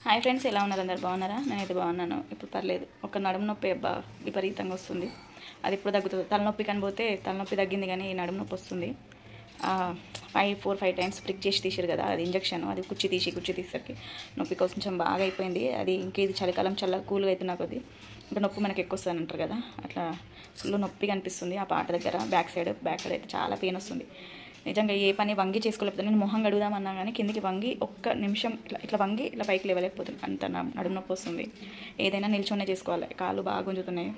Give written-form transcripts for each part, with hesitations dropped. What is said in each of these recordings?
Hi friends, ఎలా ఉన్నారు? అందరు బాగున్నారా? నేనైతే బాగున్నాను. ఇప్పుడు పర్లేదు. ఒక నడుము నొప్పి విపరీతంగా వస్తుంది. అది ఇప్పుడు తగ్గుతుంది. తలనొప్పి కనిపోతే తలనొప్పి తగ్గింది, కానీ నడుము నొప్పి వస్తుంది. 4-5 టైమ్స్ ప్రిక్ చేసి తీసారు కదా, అది ఇంజక్షన్. అది కుర్చీ తీసేసరికి నొప్పి కొంచెం బాగా అయిపోయింది. అది ఇంకేది చలికాలం కూల్గా అవుతున్నా కొద్ది ఇంకా నొప్పి మనకి ఎక్కువ వస్తుంది అంటారు కదా, అట్లా ఫుల్ నొప్పి కనిపిస్తుంది. ఆ పాట దగ్గర బ్యాక్ సైడ్ అయితే చాలా పెయిన్ వస్తుంది. నిజంగా ఏ పని వంగి చేసుకోలేకపోతే నేను మొహం కడుగుదామన్నా కానీ కిందికి వంగి ఒక్క నిమిషం ఇట్లా వంగి ఇట్లా పైకి లేవలేకపోతుంది. అంత నడుము నొప్పి వస్తుంది. ఏదైనా నిల్చొనే చేసుకోవాలి. కాళ్ళు బాగా గుంజుతున్నాయి.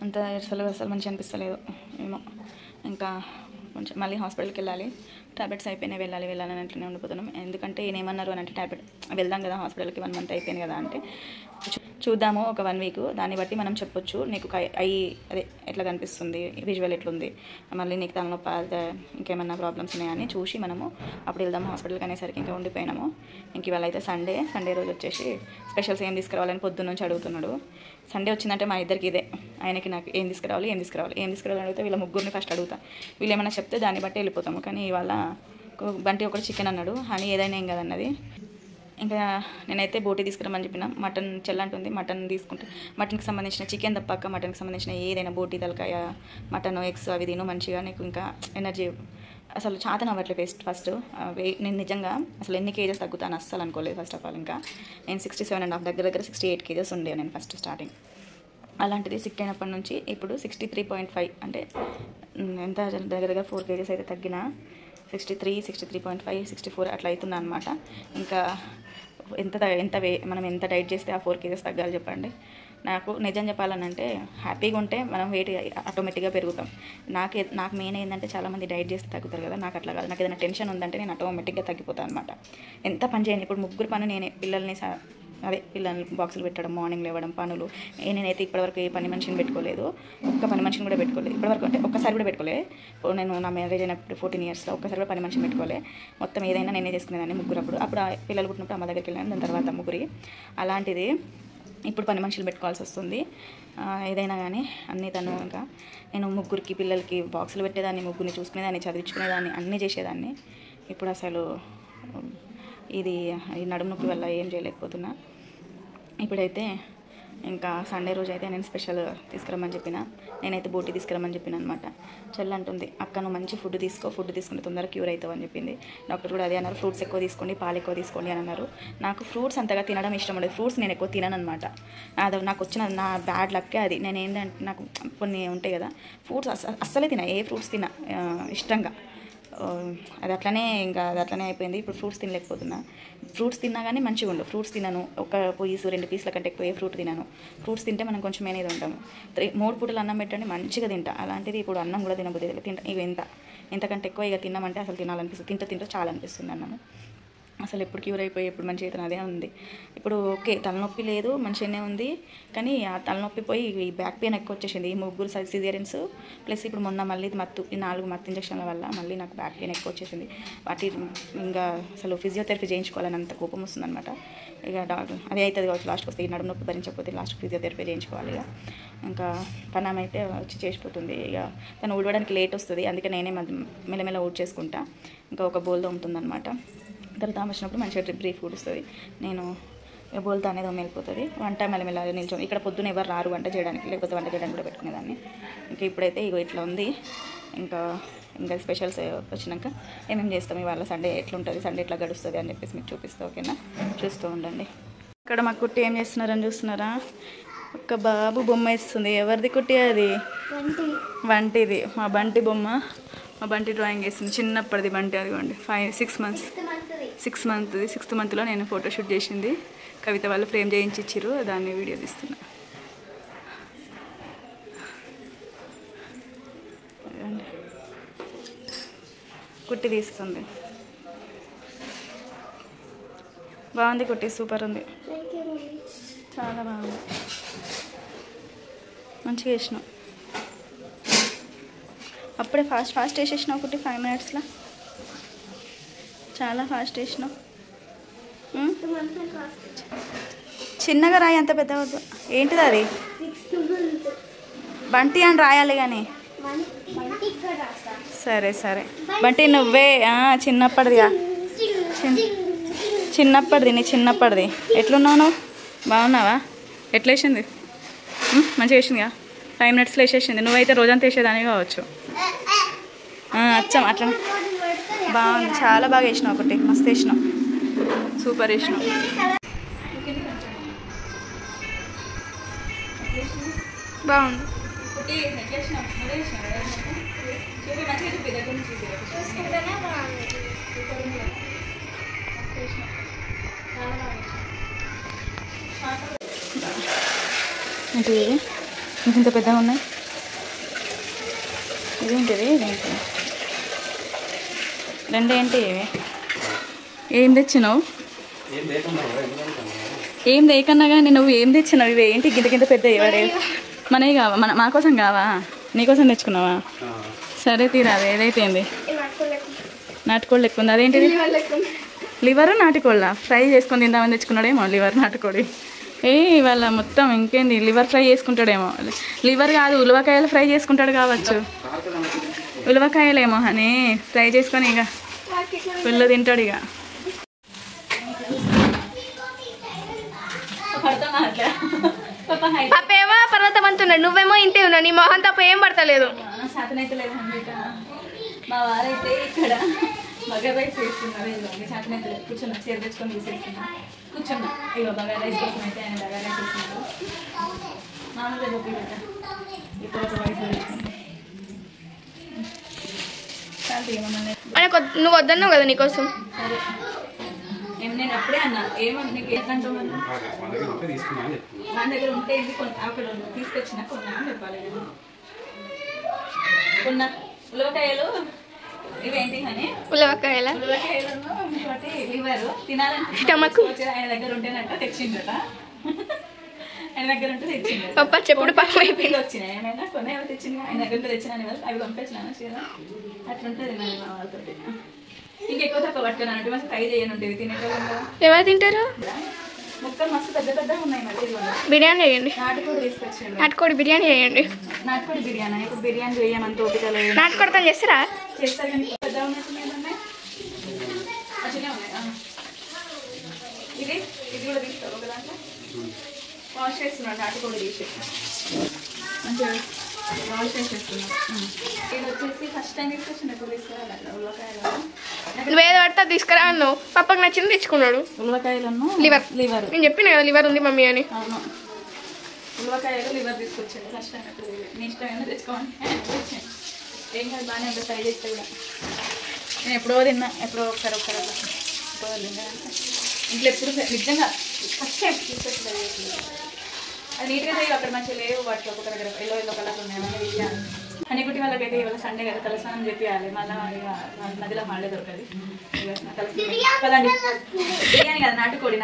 అంత అసలు మంచి అనిపిస్తలేదు ఏమో. ఇంకా కొంచెం మళ్ళీ హాస్పిటల్కి వెళ్ళాలి. టాబ్లెట్స్ అయిపోయినాయి, వెళ్ళాలని అట్లనే ఉండిపోతున్నాం. ఎందుకంటే ఈయన ఏమన్నారు అని అంటే, టాబ్లెట్ వెళ్దాం కదా హాస్పిటల్కి, 1 మంత్ అయిపోయింది కదా అంటే, చూద్దాము ఒక 1 వీక్, దాన్ని బట్టి మనం చెప్పొచ్చు నీకు అదే ఎట్లా కనిపిస్తుంది, విజువల్ ఎట్లుంది, మళ్ళీ నీకు తలనొప్పి ఇంకేమన్నా ప్రాబ్లమ్స్ ఉన్నాయని చూసి మనము అప్పుడు వెళ్దాం హాస్పిటల్కి అనేసరికి ఇంకా ఉండిపోయినాము. ఇంక ఇవాళ అయితే సండే రోజు వచ్చేసి స్పెషల్స్ ఏం తీసుకురావాలని పొద్దున్న నుంచి అడుగుతున్నాడు. సండే వచ్చిందంటే మా ఇద్దరికి ఇదే, ఆయనకి నాకు ఏం తీసుకురావాలి అడిగితే వీళ్ళ ముగ్గురిని ఫస్ట్ అడుగుతా. వీళ్ళు ఏమైనా చెప్తే దాన్ని బట్టి వెళ్ళిపోతాము. కానీ ఇవాళ బంటి ఒకటి చికెన్ అన్నాడు, అని ఏదైనా ఏం కదన్నది. ఇంకా నేనైతే బోటి తీసుకురమ్మని చెప్పిన. మటన్ చెల్లంటుంది, మటన్ తీసుకుంటే మటన్కి సంబంధించిన చికెన్ తప్పక మటన్కి సంబంధించిన ఏదైనా బోటి, తలకాయ, మటన్, ఎగ్స్ అవి తిను మంచిగా, నీకు ఇంకా ఎనర్జీ. అసలు చాతన అవ్వట్లేదు ఫస్ట్. నేను నిజంగా అసలు ఎన్ని కేజెస్ తగ్గుతాను అస్సలు అనుకోలేదు. ఫస్ట్ ఆఫ్ ఆల్ ఇంకా నేను 67.5 దగ్గర 68 కేజెస్ ఉండే నేను ఫస్ట్ స్టార్టింగ్. అలాంటిది సిక్ అయినప్పటి నుంచి ఇప్పుడు 63.5, అంటే ఎంత దగ్గర 4 కేజెస్ అయితే తగ్గిన. 63.5, 64 అట్లా అవుతున్నా అనమాట. ఇంకా మనం ఎంత డైట్ చేస్తే ఆ 4 కేజెస్ తగ్గాలి చెప్పండి. నాకు నిజం చెప్పాలనంటే, హ్యాపీగా ఉంటే మనం వెయిట్ ఆటోమేటిక్గా పెరుగుతాం. నాకు మెయిన్ ఏంటంటే, చాలామంది డైట్ చేస్తే తగ్గుతారు కదా, నాకు అట్లా కాదు. నాకు ఏదైనా టెన్షన్ ఉందంటే నేను ఆటోమేటిక్గా తగ్గిపోతాను అనమాట. ఎంత పని చేయను. ఇప్పుడు 3 పని నేనే, పిల్లల్ని బాక్సులు పెట్టడం, మార్నింగ్ లేవడం, పనులు. నేనైతే ఇప్పటివరకు ఏ పని మనిషిని పెట్టుకోలేదు. ఒక్క పని మనిషిని కూడా పెట్టుకోలేదు ఇప్పటివరకు. అంటే ఒక్కసారి కూడా పెట్టుకోలేదు. నేను నా మ్యారేజ్ అయినప్పుడు 14 ఇయర్స్లో ఒక్కసారి కూడా పని మనిషిని పెట్టుకోలేదు. మొత్తం ఏదైనా నేనే చేసుకునేదాన్ని. అప్పుడు పిల్లలు పుట్టినప్పుడు అమ్మ దగ్గరికి వెళ్ళాను, దాని తర్వాత ముగ్గురి. అలాంటిది ఇప్పుడు పని మనుషులు పెట్టుకోవాల్సి వస్తుంది. ఏదైనా కానీ అన్నీ తను. ఇంకా నేను ముగ్గురికి పిల్లలకి బాక్సులు పెట్టేదాన్ని, ముగ్గురిని చూసుకునేదాన్ని, చదివించుకునేదాన్ని, అన్నీ చేసేదాన్ని. ఇప్పుడు అసలు ఈ నడుము నొప్పి వల్ల ఏం చేయలేకపోతున్నా. ఇప్పుడైతే ఇంకా సండే రోజు అయితే నేను స్పెషల్ తీసుకురమ్మని చెప్పిన. నేనైతే బోటి తీసుకురమ్మని చెప్పిన అనమాట. చెల్లంటుంది, అక్క నువ్వు మంచి ఫుడ్ తీసుకుంటే తొందరగా క్యూర్ అవుతావు అని చెప్పింది. డాక్టర్ కూడా అదే అన్నారు, ఫ్రూట్స్ ఎక్కువ తీసుకోండి, పాలు ఎక్కువ తీసుకోండి అని అన్నారు. నాకు ఫ్రూట్స్ అంతగా తినడం ఇష్టం ఉండదు. ఫ్రూట్స్ నేను ఎక్కువ తినను అనమాట. నాకు వచ్చిన నా బ్యాడ్ లక్కే అది. నేను ఏంటంటే, నాకు కొన్ని ఉంటాయి కదా, ఫ్రూట్స్ అస్సలే ఏ ఫ్రూట్స్ ఇష్టంగా. అది అట్లనే అయిపోయింది. ఇప్పుడు ఫ్రూట్స్ తినలేకపోతున్నా. ఫ్రూట్స్ తిన్నా కానీ మంచిగా ఉండు. ఫ్రూట్స్ తినను. 1 పీసు 2 పీసుల కంటే ఎక్కువ ఏ ఫ్రూట్ తినను. ఫ్రూట్స్ తింటే మనం కొంచెం అనేది ఉంటాము. 3 పూటలు అన్నం పెట్టండి మంచిగా తింటా. అలాంటిది ఇప్పుడు అన్నం కూడా తినబుద్ధి తింటా. ఇక ఎంతకంటే ఎక్కువ ఇక తిన్నామంటే అసలు తినాలనిపిస్తుంది. తింటూ చాలా అనిపిస్తుంది అన్నము. అసలు ఎప్పుడు క్యూర్ అయిపోయి ఎప్పుడు మంచిగా అవుతుంది అదే ఉంది. ఇప్పుడు ఓకే, తలనొప్పి లేదు, మంచిగానే ఉంది. కానీ ఆ తలనొప్పి పోయి ఈ బ్యాక్ పెయిన్ ఎక్కువ వచ్చేసింది. ఈ 3 సిజేరియన్స్ ప్లస్ ఇప్పుడు మొన్న మళ్ళీ 4 మత్తు ఇంజక్షన్ల వల్ల మళ్ళీ నాకు బ్యాక్ పెయిన్ ఎక్కువ వచ్చేసింది. ఇంకా అసలు ఫిజియోథెరపీ చేయించుకోవాలని అంత కోపం వస్తుంది అనమాట. ఇక అదే అవుతుంది కావచ్చు లాస్ట్కి వస్తే. ఈ నడుము నొప్పి భరించకపోతే లాస్ట్ ఫిజియోథెరపీ చేయించుకోవాలి. ఇంకా పనం అయితే వచ్చి చేసిపోతుంది. ఇక తను ఊడవడానికి లేట్ వస్తుంది, అందుకే నేనే మెల్లమెల్ల ఊడ్ చేసుకుంటా. ఇంకా ఒక బోల్ తోముతుందనమాట. తర్వాత వచ్చినప్పుడు మంచిగా బ్రీఫ్ ఊడుస్తుంది. నేను బోల్తో అనేది వెళ్ళిపోతుంది. వంట మెల్లమెల్ల నిల్చొని ఇక్కడ పొద్దున ఎవరు రారు వంట చేయడానికి, లేకపోతే వంట చేయడానికి కూడా పెట్టుకునేదాన్ని. ఇంకా ఇప్పుడైతే ఇట్లా ఉంది. ఇంకా స్పెషల్స్ వచ్చినాక ఏమేమి చేస్తాం ఇవాళ, సండే ఎట్లుంటుంది, సండే ఎట్లా గడుస్తుంది అని చెప్పేసి మీకు చూపిస్తాను. ఓకేనా, చూస్తూ ఉండండి. ఇక్కడ మా కుట్టి ఏం చేస్తున్నారని చూస్తున్నారా? ఒక బాబు బొమ్మ వేస్తుంది. ఎవరిది కుట్టి అది? బంటిది. మా బంటి బొమ్మ, మా బంటి డ్రాయింగ్ వేస్తుంది. చిన్నప్పటిది బంటి. అదిగోండి 6 మంత్ది. 6th మంత్లో నేను ఫోటోషూట్ చేసింది. కవిత వాళ్ళు ఫ్రేమ్ చేయించి ఇచ్చిర్రు, దాన్ని వీడియో తీస్తున్నా. కుట్టి తీస్తుంది. బాగుంది కుట్టి, సూపర్ ఉంది, చాలా బాగుంది. మంచిగా వేసినావు. అప్పుడే ఫాస్ట్ వేసేసినావు కుట్టి. 5 minutesలో చాలా ఫాస్ట్ వేసినావు. చిన్నగా రాయి, అంత పెద్ద వద్దు. ఏంటిది అది? బంటి అని రాయాలి కానీ. సరే బంటి నువ్వే చిన్నప్పటిదిగా చిన్నప్పటిది నీ చిన్నప్పటిది ఎట్లున్నావు నువ్వు? బాగున్నావా? ఎట్లా వేసింది? మంచిగా వేసిందిగా. 5 minutesలో వేసేసింది. నువ్వైతే రోజంతా వేసేదాన్ని కావచ్చు. అచ్చం అట్లా బాగుంది. చాలా బాగా వేసినావు. ఒకటి మస్తు వేసినావు. సూపర్ వేసినావు. బాగుంది. ఏంటి ఇది? ఇంత పెద్దగా ఉన్నాయి. ఇదేంటిది? ఇదేంటి? రెండేంటి ఇవి? ఏం తెచ్చినావు? ఏం లేకన్నా కానీ నువ్వు ఏం తెచ్చినావు? ఇవి ఏంటి గింత గింత పెద్ద ఇవ్వడే? మనవి కావా? మా కోసం కావా? నీకోసం తెచ్చుకున్నావా? సరే తీరా. అది ఏదైతే నాటుకోళ్ళు ఎక్కువ ఉంది. అదేంటిది? లివర్ నాటుకోళ్ళ ఫ్రై చేసుకొని తిందామని తెచ్చుకున్నాడేమో. లివర్ నాటుకోడి. ఇవాళ మొత్తం ఇంకేంది లివర్ ఫ్రై చేసుకుంటాడేమో. లివర్ కాదు, ఉలవకాయలు ఫ్రై చేసుకుంటాడు కావచ్చు. ఉలవకాయలేమో అని ఫ్రై చేసుకొని ఇక ఫుల్ తింటాడు. ఇక పాపేమో పర్వతమంతున్నాడు, నువ్వేమో ఇంతే ఉన్నావు. నీ మొహం తప్ప ఏం పడతలేదు. మా వారైతే ఇక్కడ బగారా రైస్ వేస్తున్నారు. చేతనైతే కూర్చున్నా, చీర తెచ్చుకొని తీసేస్తున్నా. కూర్చున్నా. ఇగో బగారా రైస్ కోసం అయితే ఆయన బగారా రైస్ వేస్తున్నారు. మామూలుగా చెప్పి ఇప్పుడు ఒక వైపు నువ్వు వద్దన్నావు కదా నీకోసం. సరే నేను అప్పుడే అన్నా. ఏమన్నా నీకు ఏంటంటావు? మన దగ్గర ఉంటే ఏంటి అక్కడ తీసుకొచ్చినా కొన్నా అని చెప్పాలి. కొన్నా ఉలవకాయలు ఇవేంటి అని ఉలవకాయలను ఇంకోటి లివర్ తినాలంటే ఆయన దగ్గర ఉంటేనట్ట తెచ్చిందట. ఆయన దగ్గర ఉంటే తెచ్చింది. పప్ప చెప్పుడు పప్పు వచ్చినాయి. ఏమైనా కొన్ని ఎవరు తెచ్చింది? ఆయన దగ్గర తెచ్చిన అవి పంపించినాను కదా. అట్లుంటుంది మరి మా వాళ్ళతో. ఇంకెక్కువ తక్కువ పట్టుకున్నాను అంటే మంచి ఫ్రై చేయను ఉంటుంది. తినేటోళ్ళు కదా. ఎవరు తింటారు? ముక్కలు మస్తు పెద్ద పెద్దగా ఉన్నాయి. మరి బిర్యానీ చేయండి. నాటుకోడి తీసుకొచ్చింది. నాటుకోడి బిర్యానీ చేయండి. నాటుకోడి బిర్యానీ. ఇప్పుడు బిర్యానీ చేయమంత ఓపిక లేదు. నాటుకోడితో చేస్తారా? చేస్తారు కానీ పెద్దగా ఉన్నట్టున్నాయి. మంచిగా ఉన్నాయి. ఇది కూడా తీస్తారు ఒక దాంట్లో. వాష్ చేస్తున్నాడు నాటుకోడి తీసి. మంచిగా వాష్ చేసేస్తున్నాడు. ఇది వచ్చేసి ఫస్ట్ టైం తీసుకొచ్చింది. ఎప్పుడు తీసుకురావాలి ఉల్లకాయలు. నువ్వేదో పడితే తీసుకురా అన్నావు. పప్పకి నచ్చింది తెచ్చుకున్నాడు. ఉల్లకాయలను లివర్. నేను చెప్పిన కదా లివర్ ఉంది మమ్మీ అని. అవును, ఉల్లకాయలు లివర్ తీసుకొచ్చాడు ఫస్ట్ టైం. ఎప్పుడు నీ ఇష్టమైనా తెచ్చుకోవాలి. ఏం కాదు, బాగానే ఉంటుంది. ఫ్రై చేస్తే కూడా నేను ఎప్పుడో తిన్నా. ఎప్పుడో ఒకసారి ఎప్పుడో తిన్నా. ఇంట్లో ఎప్పుడు నిజంగా ఫస్ట్ టైం తీసుకొచ్చి అది నీట్గా చేయాలి. అక్కడ మంచిగా లేవు. వాటిలో ఒక దగ్గర ఎల్లో కలర్ ఉన్నాయి విషయాలు. హనీకుట్టి వాళ్ళకైతే ఇవాళ సండే కదా తలస్నానం చెప్పాలి. మళ్ళీ నదిలో హాలిడే దొరకదు. పదండి. బిర్యానీ కదా, నాటుకోడి.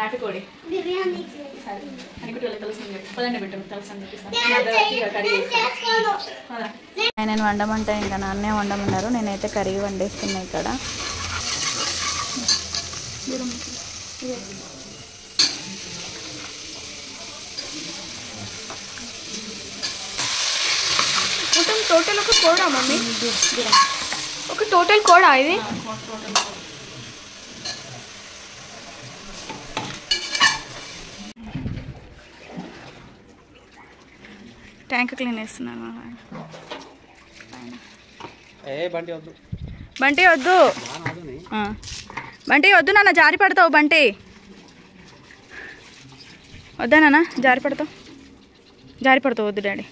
సరే హనీకుట్టి వాళ్ళకి తలస్నానం చెప్పి పదండి పెట్టు. తలస్నానం చెప్పిస్తాను. కర్రీ చేస్తాను. నేను వండమంటే ఇంకా నాన్నే వండమన్నారు. నేనైతే కర్రీ వండేస్తున్నా ఇక్కడ. మొత్తం టోటల్ ఒక కోడా మమ్మీ? ఒక టోటల్ కోడా ఇది? ట్యాంక్ క్లీన్ చేస్తున్నాను. బంటి వద్దు నాన్న, జారి పడతావు. బంటి వద్దా నాన్న, జారి పడతావు. వద్దు డాడీ.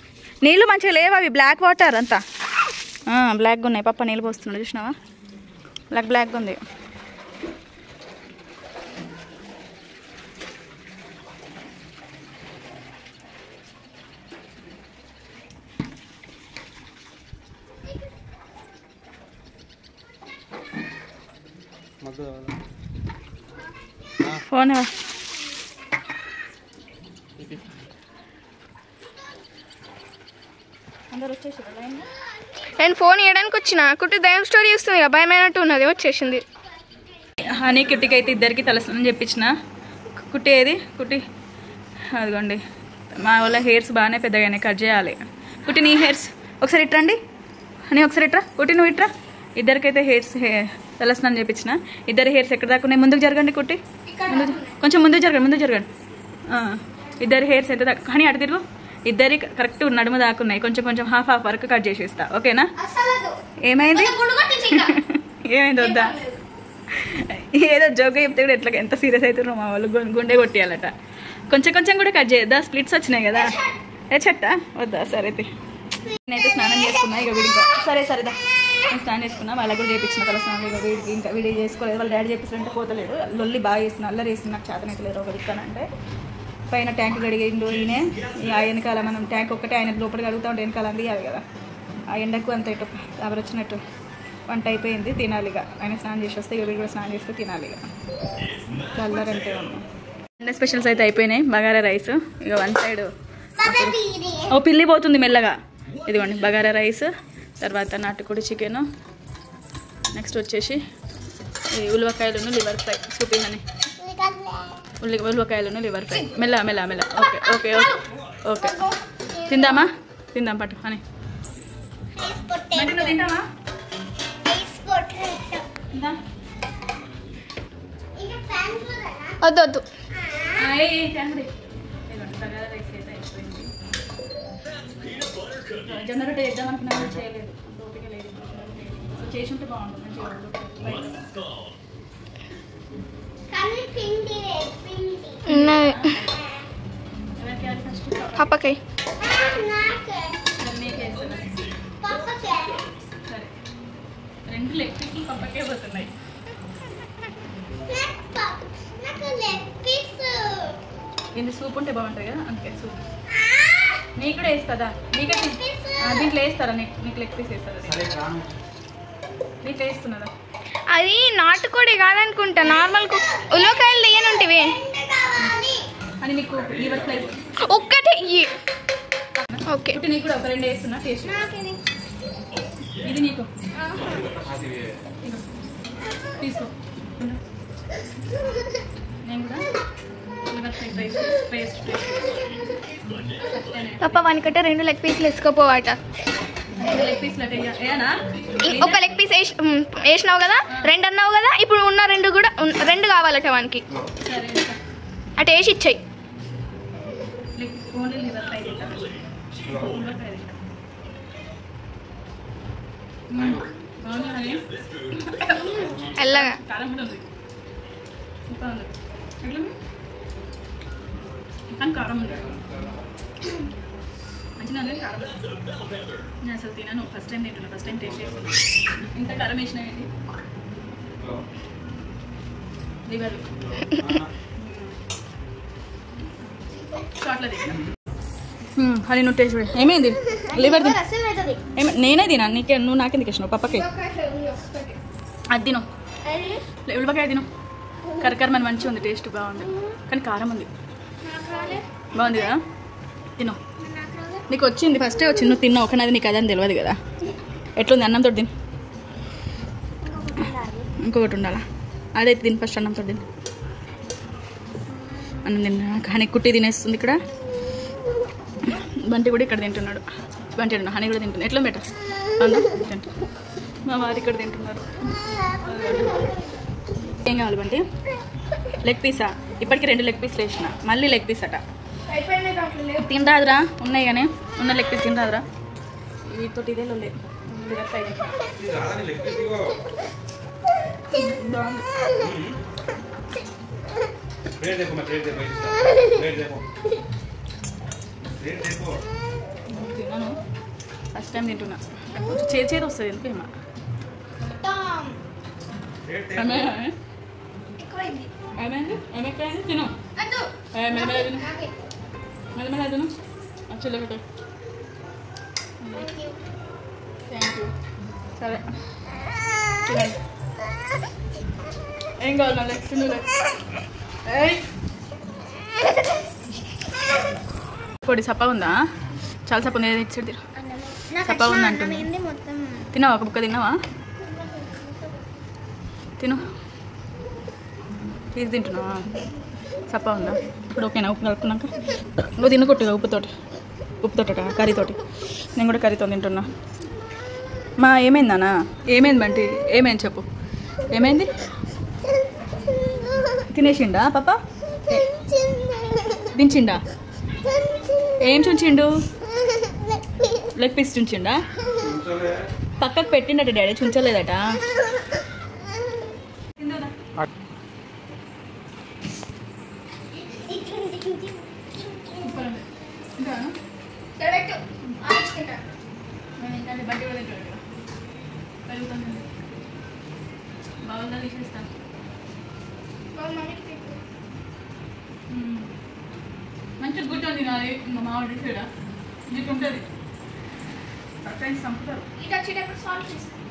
నీళ్ళు మంచిగా లేవు, అవి బ్లాక్ వాటర్ అంతా బ్లాక్గా ఉన్నాయి. పప్ప నీళ్ళు పోస్తున్నాడు చూసినావా? బ్లాక్గా ఉంది. ఫోన్ నేను ఫోన్ ఇవ్వడానికి వచ్చిన. కుట్టి దయ్యం స్టోరీ చూస్తుంది కదా, భయమైనట్టు ఉన్నది, వచ్చేసింది. హనీ కుట్టికి అయితే ఇద్దరికి తలస్నానం చెప్పించిన. కుట్టి ఏది? కుట్టి అదిగోండి. మా వాళ్ళ హెయిర్స్ బాగానే పెద్దగానే కట్ చేయాలి. కుట్టి నీ హెయిర్స్ ఒకసారి ఇట్రండి. హనీ ఒకసారి ఇట్రా. కుట్టి నువ్వు ఇట్రా. ఇద్దరికైతే తలస్నానం చేయించిన. ఇద్దరు హెయిర్స్ ఎక్కడ దాకా ఉన్నాయి? ముందుకు జరగండి కుట్టి, కొంచెం ముందుకు జరగండి. ఇద్దరు హెయిర్స్ ఎంత దాకా కానీ అటు తిరుగు. ఇద్దరి కరెక్ట్ నడుము దాకున్నాయి. కొంచెం హాఫ్ వరకు కట్ చేసేస్తా, ఓకేనా? ఏమైంది వద్దా? ఏదో జోక్ చెప్తే కూడా ఎట్లా ఎంత సీరియస్ అవుతారు మా వాళ్ళు. గుండె కొట్టేయాలట. కొంచెం కూడా కట్ చేయొద్దా? స్ప్లిట్స్ వచ్చినాయి కదా. చెట్టా వద్దా? సరే నేనైతే స్నానం చేసుకున్నా. ఇక వీడికి సరేదా నేను స్నానం చేసుకున్నా. వాళ్ళకి కూడా చేయించిన తల స్నానం. ఇక వీడికి ఇంకా వీడి చేసుకోలేదు. వాళ్ళ డాడీ చేపిస్తుంటే పోతలేడు. లొల్లి బాగా చేస్తున్నా, అల్లరి వేస్తున్నా. నాకు చేతనైతే లేదు. ఒక దిక్కానంటే పైన ట్యాంక్ గడిగిండు ఈయనే. ఆ వెనకాల మనం ట్యాంక్ ఒక్కటే ఆయన లోపలికి అడుగుతా ఉంటే వెనకాల అందియాలి కదా. ఆ ఎండకు అంత ఇటు ఎవరు వచ్చినట్టు వంట అయిపోయింది. తినాలిగా. ఆయన స్నానం చేసి వస్తే వీడు కూడా స్నానం చేస్తే తినాలిగా. అల్లరంటే ఉన్నాం. అన్ని స్పెషల్స్ అయితే అయిపోయినాయి. బగారా రైస్, ఇక వన్ సైడ్ ఓ పిల్లి పోతుంది మెల్లగా. ఇదిగోండి బగారా రైస్, తర్వాత నాటుకోడి చికెను, నెక్స్ట్ వచ్చేసి ఉల్లిపాయలను లివర్ ఫ్రై. చూపించని ఉల్లిపాయలను లివర్ ఫ్రై. మెల్ల. ఓకే తిందాం పట్టు అని. తింటామా? వద్దు జొన్న రొట్టె చేద్దాం అనుకున్నా, చేయలేదు. ఓపిక లేదు. చేసి ఉంటే బాగుంటుంది. పాపకి సరే 2 లెగ్ పీసులు పప్పకే పోతున్నాయి. ఇది సూప్ ఉంటే బాగుంటుంది కదా, అందుకే సూప్. నీకు కూడా వేస్తుందా? నీకైతే దీంట్లో వేస్తారా? నీకు లెగ్ పీస్ వేస్తారా? నీకు వేస్తున్నదా? అది నాటుకోడి కాదనుకుంటా, నార్మల్ ఉల్లకాయలు తీయనుంటివి అని. నీకు లివర్ ఫ్రై ఒక్కటే. ఓకే నీకు కూడా ఒక 2 వేస్తున్నా. టేస్ట్ ఇది నీకు తీసుకో. నేను కూడా లివర్ ఫ్రై పేస్ట్ తప్ప వానికంటే 2 లెగ్ పీసులు వేసుకోపోవాట. లెగ్ పీస్లు ఏనా? ఒక లెగ్ పీస్ వేసినావు కదా, 2 అన్నావు కదా. ఇప్పుడు ఉన్న 2 కూడా 2 కావాలట వానికి. అటు వేసి ఇచ్చాయి. ఓన్లీ లివర్ ఫ్రై ఎల్లగా కారం ఉంది. మంచిగా కారం. నేను అసలు తిన్నాను. ఫస్ట్ టైం తింటున్నా. ఫస్ట్ టైం టేస్ట్ చేస్తాను. ఇంత కారం వేసినాయండి. లివర్ షార్ట్లో తిన్నా. అది నువ్వు టేస్ట్ చూడు. ఏమైంది? లివర్ నేనే తినా. నీకే నువ్వు నాకెందుకు ఇచ్చినావు? పప్పకి అది తిను. ఉల్లిపాయ తిను. కరకరమని మంచిగా ఉంది. టేస్ట్ బాగుంది కానీ కారం ఉంది. బాగుంది కదా? తిను. నీకు వచ్చింది, ఫస్టే వచ్చింది. నువ్వు తిన్నావు కానీ అది నీకు అదని తెలియదు కదా. ఎట్లుంది? అన్నంతో తిను. ఇంకొకటి ఉండాలా? అదైతే తిని ఫస్ట్ అన్నంతో తిను. అన్నం తిన్నా కానీ కుట్టి తినేస్తుంది. ఇక్కడ బంటి కూడా ఇక్కడ తింటున్నాడు. బంటి తింటున్నా, హనీ కూడా తింటున్నాడు. ఎట్లా బెటర్ అన్న తింటు. మా వారు ఇక్కడ తింటున్నారు. ఏం కావాలి బంటి? Leg Pisa? ఇప్పటికి 2 లెగ్ పీస్లు వేసిన. మళ్ళీ లెగ్ పీస్ అట. తినరాదురా? ఉన్నాయి కానీ ఉన్న లెగ్ పీస్ తినరాదురా? వీటితో ఇదే లేదు. తిన్నాను. ఫస్ట్ టైం తింటున్నా. కొంచెం చేతి వస్తుంది ఎందుకు ఏమో. తిను. మెల్లమెల్ల తిను. చిల్ల పెట్టు. Thank you. సరే ఏం కావాలి మళ్ళీ? తిందులే. పొడి సప్ప ఉందా? చాలా సప్ప ఉంది. ఇచ్చాడు తిరు. సప్ప ఉంది అంటుంది. తిన్నావా? ఒక బుక్క తిన్నావా? తిను. తీసి తింటున్నావా? సప్ప ఉందా? ఇప్పుడు ఓకేనా? ఉప్పు కలుపుకున్నాక నువ్వు తిను కొట్టుగా. ఉప్పుతోట కర్రీతోటి. నేను కూడా కర్రీతో తింటున్నా. మా ఏమైందన్నా? ఏమైంది బంటి? ఏమైంది చెప్పు. ఏమైంది? తినేసిండా పాప? దించిండా? ఏం చుంచిండు? Leg piece చుంచిండా? పక్కకు పెట్టిండట డాడీ, చుంచలేదట. బాగుందా తీసేస్తాను. మంచిగా గుర్తుంది నాది. మా మామిడి చూడ నీకు ఉంటుంది. ఫ్రెండ్స్ చంపుతారు. ఇది వచ్చేటప్పుడు సాల్వ్ చేస్తాను.